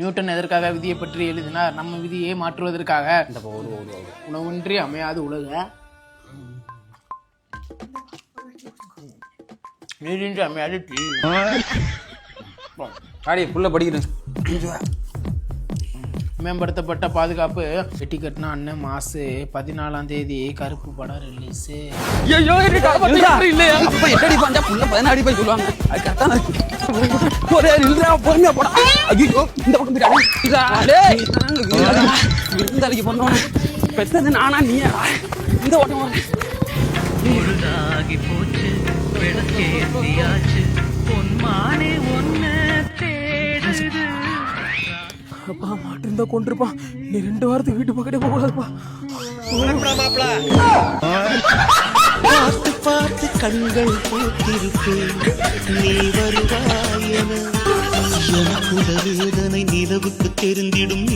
Newton எதற்காக விதியை பற்றி எழுதினார்? நம்ம விதியை மாற்றுவதற்காக. உணவின்றி அமையாது உலக, நீரின்றி அமையாது தீ. புள்ள படிக்கிறேன். மேம்படுத்தப்பட்ட பாதுகாப்பு. வெட்டி கட்டின அண்ணன் மாசு 14ஆம் தேதி கருப்பு படம் ரிலீஸ். பெத்தது நானா நீயா? இந்த ஓட்டம் பொழுதாகி போச்சு, விளக்கேத்தியாச்சு, பொன்மானே ஒன்ன தேடுது. அப்பா மாட்டு இருந்தா கொண்டிருப்பான். நீ 2 வாரத்துக்கு வீட்டு பக்கத்தே போகக்கூடாதுப்பா. பார்த்து பார்த்து கண்கள் போட்டிருப்பேன், நீ வருவாயன எனக்கு வேதனை நிலவுக்கு தெரிந்திடும்.